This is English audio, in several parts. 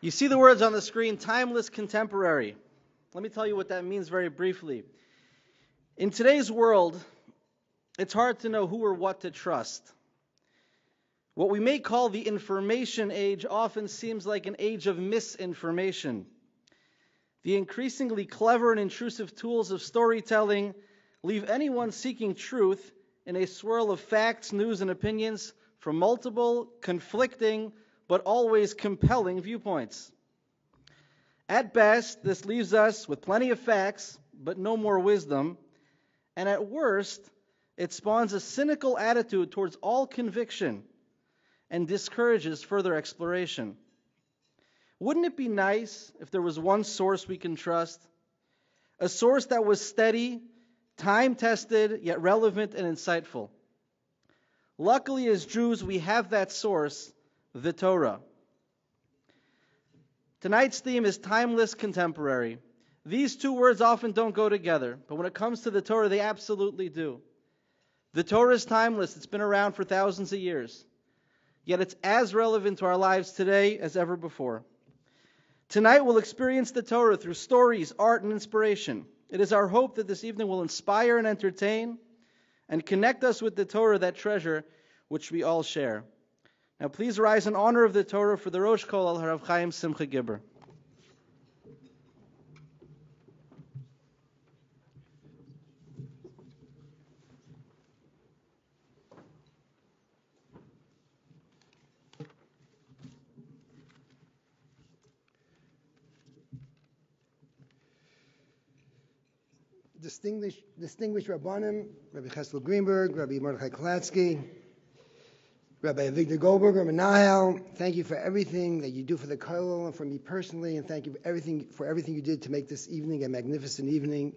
You see the words on the screen, timeless contemporary. Let me tell you what that means very briefly. In today's world, it's hard to know who or what to trust. What we may call the information age often seems like an age of misinformation. The increasingly clever and intrusive tools of storytelling leave anyone seeking truth in a swirl of facts, news, and opinions from multiple, conflicting, but always compelling viewpoints. At best, this leaves us with plenty of facts, but no more wisdom. And at worst, it spawns a cynical attitude towards all conviction and discourages further exploration. Wouldn't it be nice if there was one source we can trust? A source that was steady, time-tested, yet relevant and insightful. Luckily, as Jews, we have that source, the Torah. Tonight's theme is timeless contemporary. These two words often don't go together, but when it comes to the Torah, they absolutely do. The Torah is timeless. It's been around for thousands of years. Yet it's as relevant to our lives today as ever before. Tonight we'll experience the Torah through stories, art, and inspiration. It is our hope that this evening will inspire and entertain and connect us with the Torah, that treasure which we all share. Now please rise in honor of the Torah for the Rosh Kollel, Harav Chaim Simcha Gibber. Distinguished Rabbanim, Rabbi Chesel Greenberg, Rabbi Mordechai Klatsky, Rabbi Goldberger, Rabbi Nahal, thank you for everything that you do for the Kollel and for me personally, and thank you for everything you did to make this evening a magnificent evening.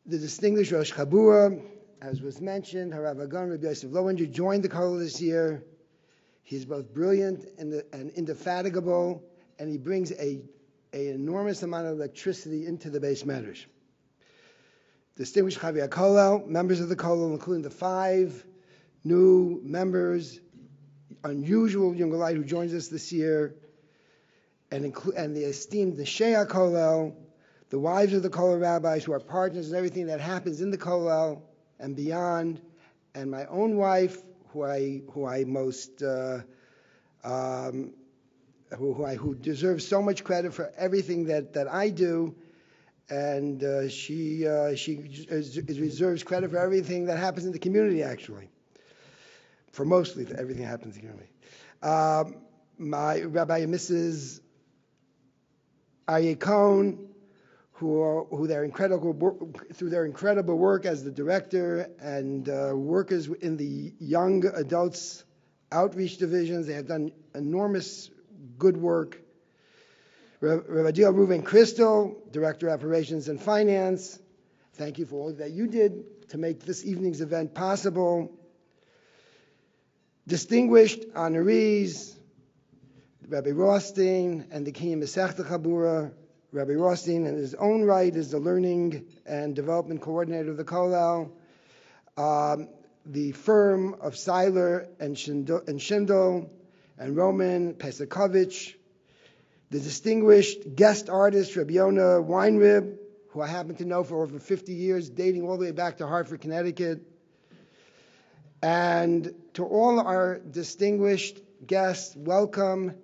The distinguished Rosh Chabura, as was mentioned, Harav Agon, Rabbi Yosef Lowinger, joined the Kollel this year. He's both brilliant and indefatigable, and he brings an enormous amount of electricity into the base medrash. Distinguished Chavei Kollel, members of the Kollel, including the 5 new members, unusual young light who joins us this year, and the esteemed Neshei Kollel, the wives of the Kollel rabbis who are partners in everything that happens in the Kollel and beyond, and my own wife, who deserves so much credit for everything that I do, and she deserves credit for everything that happens in the community, actually. For mostly everything that happens in the community. My Rabbi and Mrs. Aryeh Cohn, who through their incredible work as the director and workers in the young adults outreach divisions, they have done enormous good work. Rabbi Dil Reuven Crystal, Director of Operations and Finance, thank you for all that you did to make this evening's event possible. Distinguished honorees, Rabbi Rothstein and the Kinyan Masechta Chabura. Rabbi Rothstein in his own right is the Learning and Development Coordinator of the Kollel. The firm of Seiler and Schindel and Roman Pesakovich, the distinguished guest artist Rabbi Yonah Weinrib, who I happen to know for over 50 years, dating all the way back to Hartford, Connecticut, and to all our distinguished guests, welcome,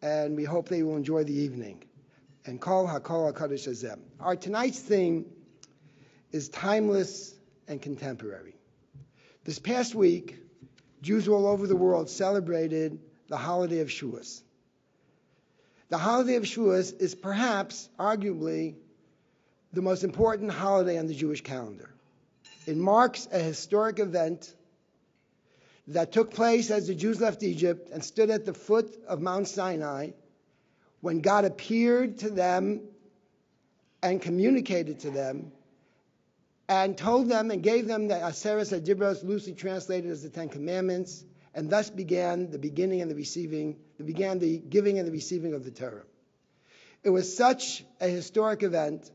and we hope they will enjoy the evening. And Kol HaKol HaKadosh Hazeh. Our tonight's theme is timeless and contemporary. This past week, Jews all over the world celebrated the holiday of Shavuos. The holiday of Shavuos is perhaps, arguably, the most important holiday on the Jewish calendar. It marks a historic event that took place as the Jews left Egypt and stood at the foot of Mount Sinai when God appeared to them and communicated to them and told them and gave them the Aseret HaDibros, loosely translated as the 10 Commandments, and thus began the giving and the receiving of the Torah. It was such a historic event,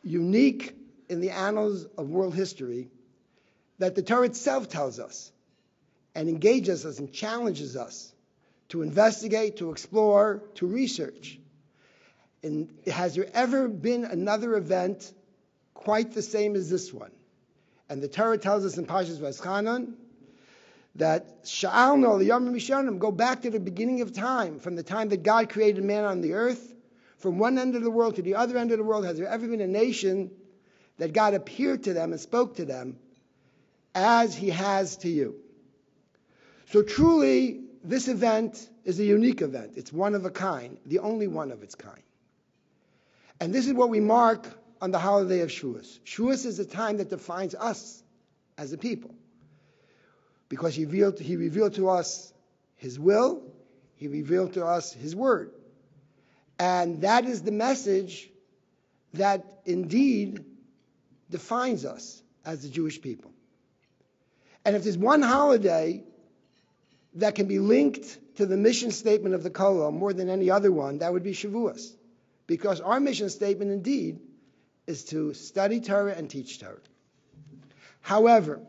unique in the annals of world history, that the Torah itself tells us and engages us and challenges us to investigate, to explore, to research. And has there ever been another event quite the same as this one? And the Torah tells us in Parshas Vayeschanan that Sha'alno l'yom rishonim, go back to the beginning of time, from the time that God created man on the earth, from one end of the world to the other end of the world. Has there ever been a nation that God appeared to them and spoke to them as he has to you? So truly, this event is a unique event. It's one of a kind, the only one of its kind. And this is what we mark on the holiday of Shavuos. Shavuos is a time that defines us as a people, because he revealed to us his will, he revealed to us his word. And that is the message that indeed defines us as the Jewish people. And if there's one holiday that can be linked to the mission statement of the Kollel more than any other one, that would be Shavuos. Because our mission statement indeed is to study Torah and teach Torah. However,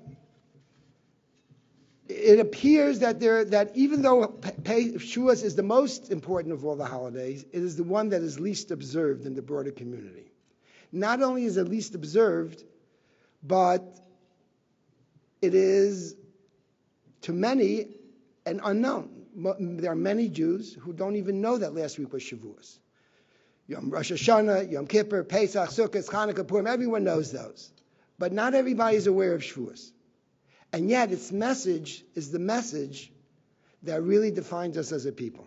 it appears that even though Shavuos is the most important of all the holidays, it is the one that is least observed in the broader community. Not only is it least observed, but it is, to many, an unknown. There are many Jews who don't even know that last week was Shavuos. Yom Rosh Hashanah, Yom Kippur, Pesach, Sukkot, Chanukah, Purim, everyone knows those. But not everybody is aware of Shavuos. And yet its message is the message that really defines us as a people.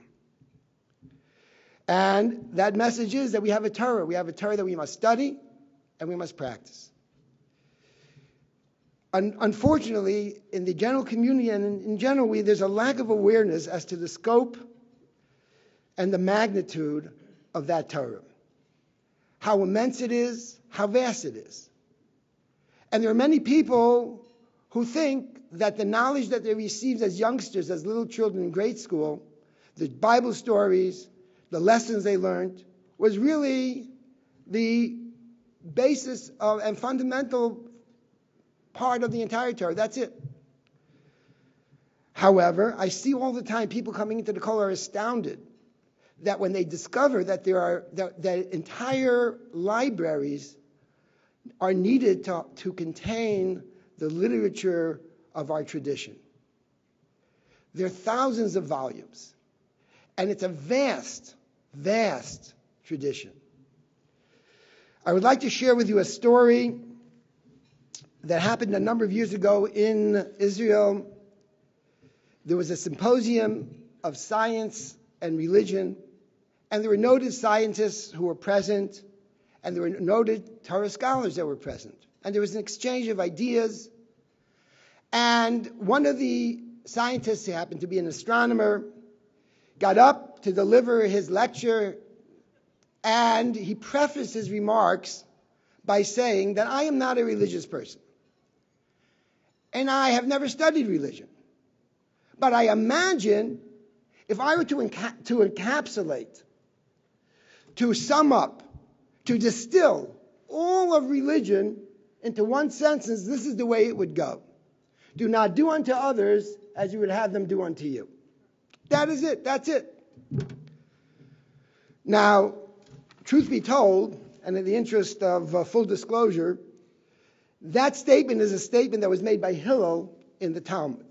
And that message is that we have a Torah. We have a Torah that we must study and we must practice. Unfortunately, in the general community and in general, there's a lack of awareness as to the scope and the magnitude of that Torah. How immense it is, how vast it is. And there are many people who think that the knowledge that they received as youngsters, as little children in grade school, the Bible stories, the lessons they learned, was really the basis of and fundamental part of the entire Torah. That's it. However, I see all the time people coming into the Kollel are astounded that when they discover that that entire libraries are needed to contain the literature of our tradition. There are thousands of volumes, and it's a vast, vast tradition. I would like to share with you a story that happened a number of years ago in Israel. There was a symposium of science and religion, and there were noted scientists who were present, and there were noted Torah scholars that were present. And there was an exchange of ideas. And one of the scientists, who happened to be an astronomer, got up to deliver his lecture, and he prefaced his remarks by saying that I am not a religious person. And I have never studied religion. But I imagine if I were to encapsulate, to sum up, to distill all of religion into one sentence, this is the way it would go. Do not do unto others as you would have them do unto you. That is it. That's it. Now, truth be told, and in the interest of full disclosure, that statement is a statement that was made by Hillel in the Talmud.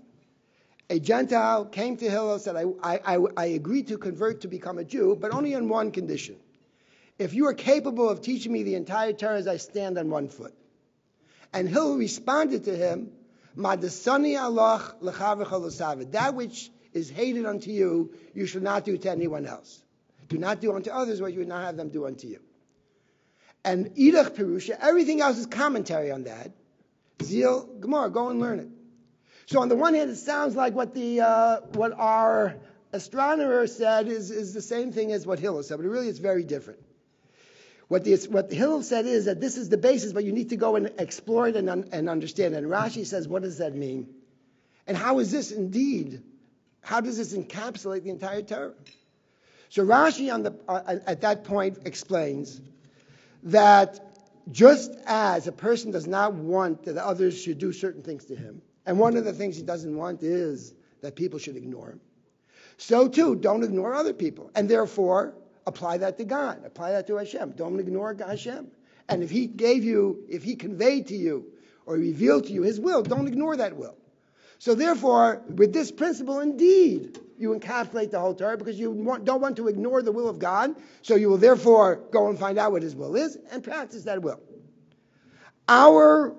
A Gentile came to Hillel and said, I agree to convert to become a Jew, but only on one condition. If you are capable of teaching me the entire Torah as I stand on one foot. And Hillel responded to him, Madasani Allah l'chavecha l'saved. That which is hated unto you, you should not do to anyone else. Do not do unto others what you would not have them do unto you. And Idach Perusha, everything else is commentary on that. Zeal, Gemara, go and learn it. So on the one hand, it sounds like what our astronomer said is the same thing as what Hillel said, but really it's very different. What Hillel said is that this is the basis, but you need to go and explore it and understand it. And Rashi says, what does that mean? And how is this indeed? How does this encapsulate the entire Torah? So Rashi at that point explains that just as a person does not want that others should do certain things to him, and one of the things he doesn't want is that people should ignore him. So too, don't ignore other people. And therefore, apply that to God. Apply that to Hashem. Don't ignore Hashem. And if he conveyed to you or revealed to you his will, don't ignore that will. So therefore, with this principle, indeed, you encapsulate the whole Torah because you don't want to ignore the will of God. So you will therefore go and find out what his will is and practice that will. Our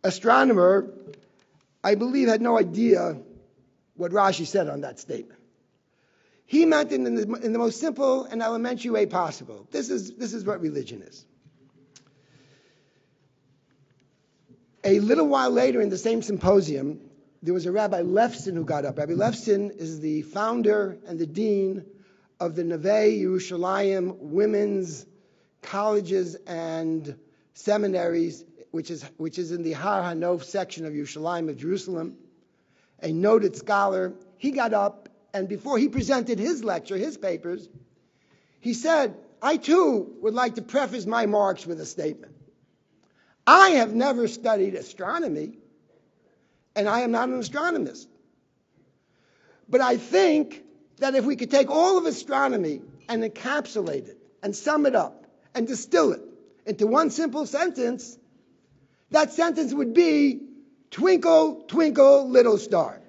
astronomer, I believe, had no idea what Rashi said on that statement. He meant it in the most simple and elementary way possible. This is what religion is. A little while later in the same symposium, there was a Rabbi Lefson who got up. Rabbi Lefson is the founder and the dean of the Neve Yerushalayim women's colleges and seminaries, which is in the Har Hanof section of Yerushalayim of Jerusalem, a noted scholar. He got up, and before he presented his lecture, his papers, he said, I too would like to preface my remarks with a statement. I have never studied astronomy, and I am not an astronomist. But I think that if we could take all of astronomy and encapsulate it and sum it up and distill it into one simple sentence, that sentence would be, Twinkle, Twinkle, Little Star.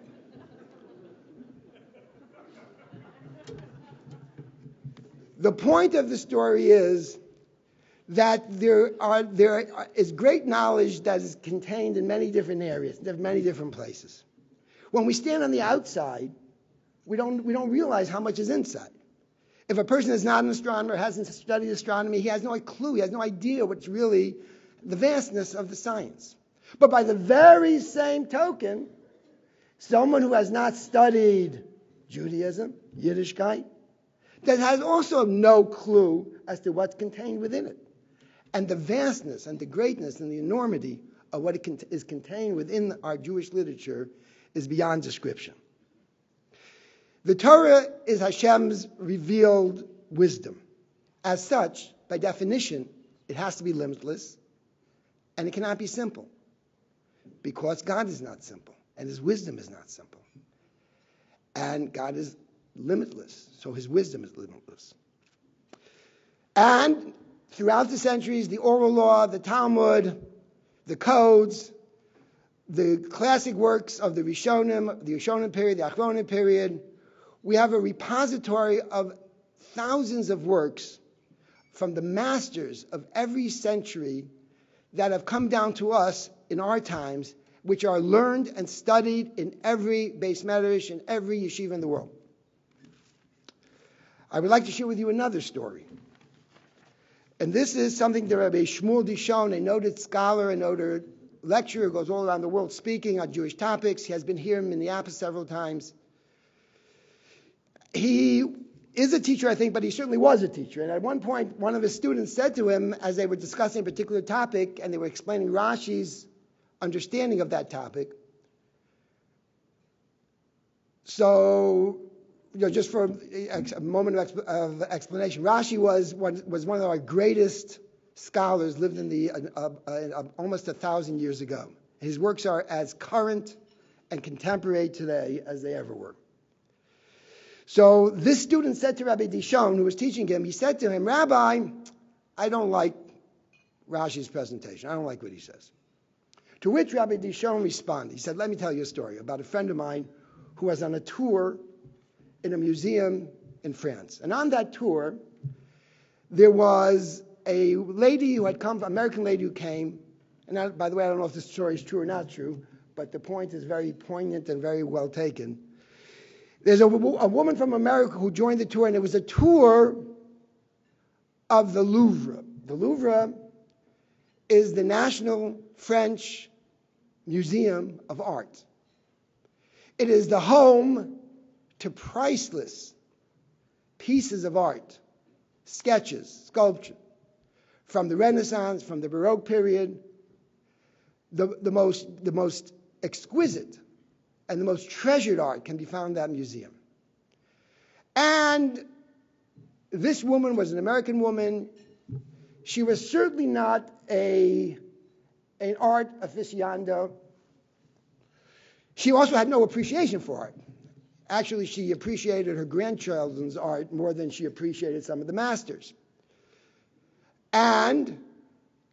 The point of the story is that there is great knowledge that is contained in many different areas, in many different places. When we stand on the outside, we don't realize how much is inside. If a person is not an astronomer, hasn't studied astronomy, he has no clue, he has no idea what's really the vastness of the science. But by the very same token, someone who has not studied Judaism, Yiddishkeit, that has also no clue as to what's contained within it. And the vastness and the greatness and the enormity of what is contained within our Jewish literature is beyond description. The Torah is Hashem's revealed wisdom. As such, by definition, it has to be limitless, and it cannot be simple, because God is not simple, and his wisdom is not simple. And God is limitless, so his wisdom is limitless. And throughout the centuries, the oral law, the Talmud, the codes, the classic works of the Rishonim period, the Achronim period, we have a repository of thousands of works from the masters of every century that have come down to us in our times, which are learned and studied in every Beis Medrash and every yeshiva in the world. I would like to share with you another story. And this is something that Rabbi Shmuel Dishon, a noted scholar, a noted lecturer, goes all around the world speaking on Jewish topics. He has been here in Minneapolis several times. He is a teacher, I think, but he certainly was a teacher. And at one point, one of his students said to him, as they were discussing a particular topic, and they were explaining Rashi's understanding of that topic, so, just for a moment of explanation, Rashi was one of our greatest scholars, lived in almost 1,000 years ago. His works are as current and contemporary today as they ever were. So this student said to Rabbi Dishon, who was teaching him, he said to him, Rabbi, I don't like Rashi's presentation. I don't like what he says. To which Rabbi Dishon responded. He said, let me tell you a story about a friend of mine who was on a tour in a museum in France. And on that tour, there was a lady who had come, an American lady who came, and by the way, I don't know if this story is true or not true, but the point is very poignant and very well taken. There's a woman from America who joined the tour, and it was a tour of the Louvre. The Louvre is the National French Museum of Art. It is the home to priceless pieces of art, sketches, sculpture, from the Renaissance, from the Baroque period, the most exquisite and the most treasured art can be found in that museum. And this woman was an American woman. She was certainly not an art aficionado. She also had no appreciation for art. Actually, she appreciated her grandchildren's art more than she appreciated some of the masters. And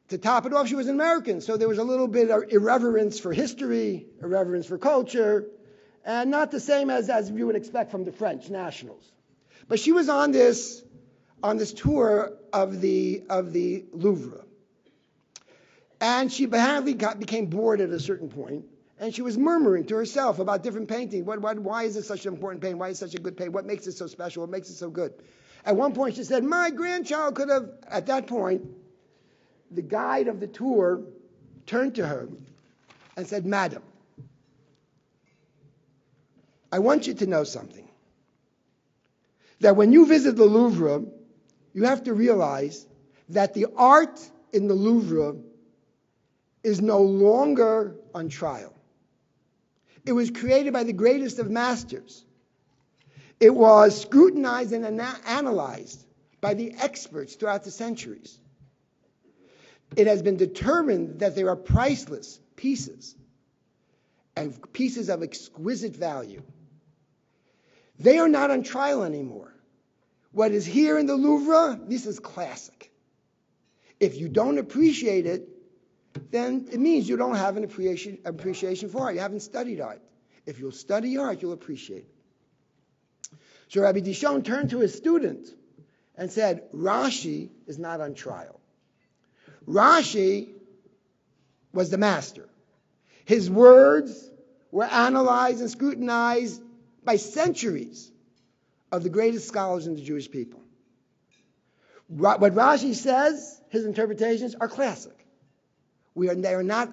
to top it off, she was an American, so there was a little bit of irreverence for history, irreverence for culture, and not the same as you would expect from the French nationals. But she was on this tour of the Louvre. And she apparently became bored at a certain point, and she was murmuring to herself about different paintings. Why is it such an important painting? Why is it such a good painting? What makes it so special? What makes it so good? At one point she said, my grandchild could have, at that point, the guide of the tour turned to her and said, Madam, I want you to know something. That when you visit the Louvre, you have to realize that the art in the Louvre is no longer on trial. It was created by the greatest of masters. It was scrutinized and analyzed by the experts throughout the centuries. It has been determined that there are priceless pieces and pieces of exquisite value. They are not on trial anymore. What is here in the Louvre, this is classic. If you don't appreciate it, then it means you don't have an appreciation for art. You haven't studied art. If you'll study art, you'll appreciate it. So Rabbi Dishon turned to his student and said, Rashi is not on trial. Rashi was the master. His words were analyzed and scrutinized by centuries of the greatest scholars in the Jewish people. What Rashi says, his interpretations are classic. They are not.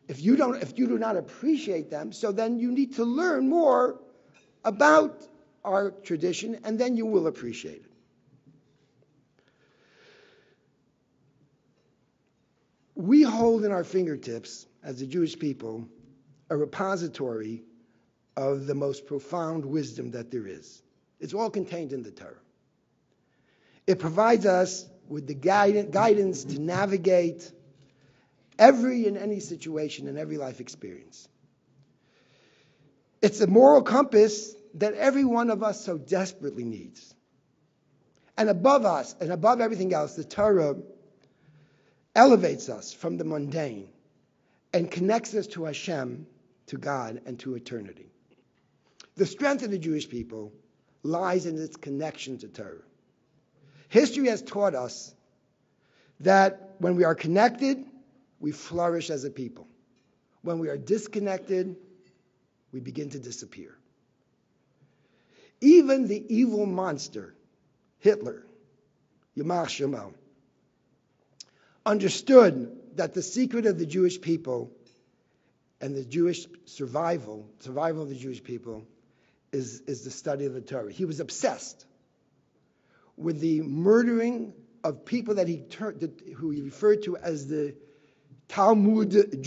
If you do not appreciate them, so then you need to learn more about our tradition, and then you will appreciate it. We hold in our fingertips, as the Jewish people, a repository of the most profound wisdom that there is. It's all contained in the Torah. It provides us with the guidance to navigate every and any situation and every life experience. It's a moral compass that every one of us so desperately needs. And above us, and above everything else, the Torah elevates us from the mundane and connects us to Hashem, to God, and to eternity. The strength of the Jewish people lies in its connection to Torah. History has taught us that when we are connected, we flourish as a people. When we are disconnected, we begin to disappear. Even the evil monster, Hitler, Yamach Shemo, understood that the secret of the Jewish people and the Jewish survival of the Jewish people is the study of the Torah. He was obsessed with the murdering of people who he referred to as the Talmudic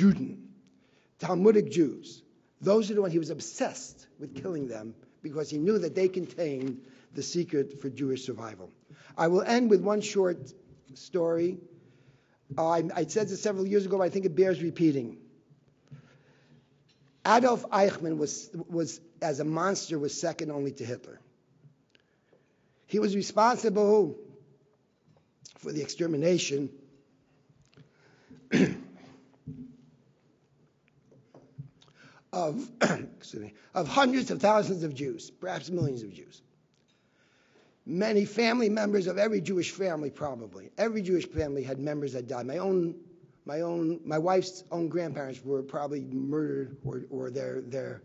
Jews. Those are the ones he was obsessed with killing them because he knew that they contained the secret for Jewish survival. I will end with one short story. I said this several years ago, but I think it bears repeating. Adolf Eichmann was as a monster, was second only to Hitler. He was responsible for the extermination of hundreds of thousands of Jews, perhaps millions of Jews. Many family members of every Jewish family, probably. Every Jewish family had members that died. My wife's own grandparents were probably murdered, or the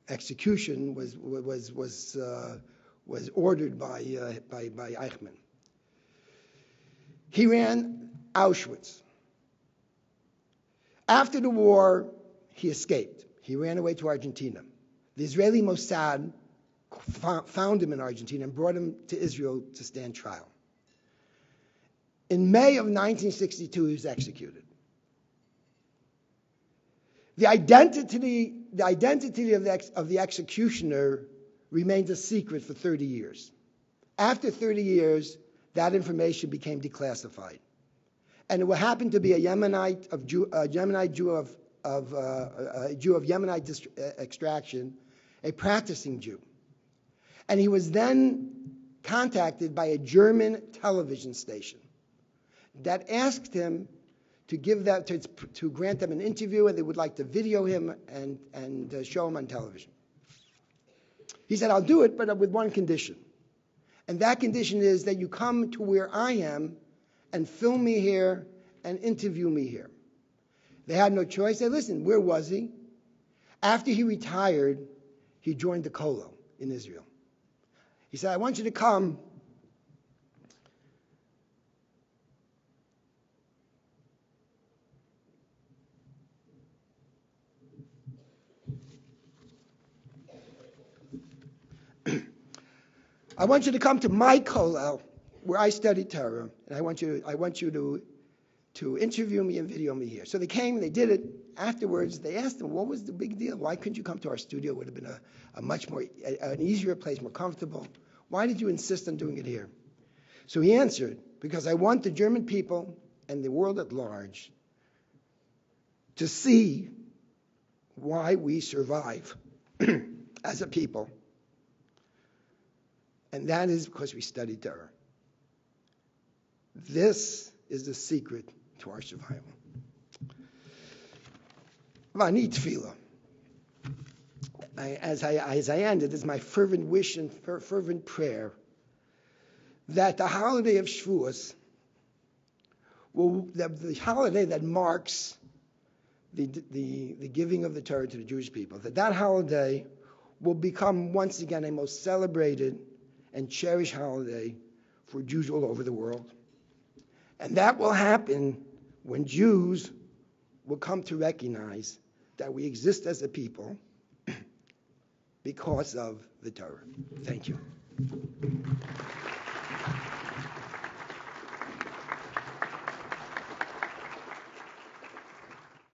execution was ordered by Eichmann. He ran Auschwitz. After the war, he escaped. He ran away to Argentina. The Israeli Mossad found him in Argentina and brought him to Israel to stand trial. In May of 1962, he was executed. The identity of the executioner remained a secret for 30 years. After 30 years, that information became declassified. and it happened to be a Yemenite Jew of Yemenite extraction, a practicing Jew. And he was then contacted by a German television station that asked him to grant them an interview, and they would like to video him and show him on television. He said, I'll do it, but with one condition. And that condition is that you come to where I am and film me here and interview me here. They had no choice. They said, listen, where was he? After he retired, he joined the Kollel in Israel. He said, I want you to come. I want you to come to my Kollel, where I study Torah, and I want you to interview me and video me here. So they came, they did it. Afterwards, they asked him, what was the big deal? Why couldn't you come to our studio? It would have been a much more, an easier place, more comfortable. Why did you insist on doing it here? So he answered, because I want the German people and the world at large to see why we survive as a people. And that is because we study Torah. This is the secret to our survival. Vani tefillah. As I end, it is my fervent wish and fervent prayer that the holiday of Shavuos, the holiday that marks the giving of the Torah to the Jewish people, that holiday will become once again a most celebrated and cherished holiday for Jews all over the world. And that will happen when Jews will come to recognize that we exist as a people because of the Torah. Thank you.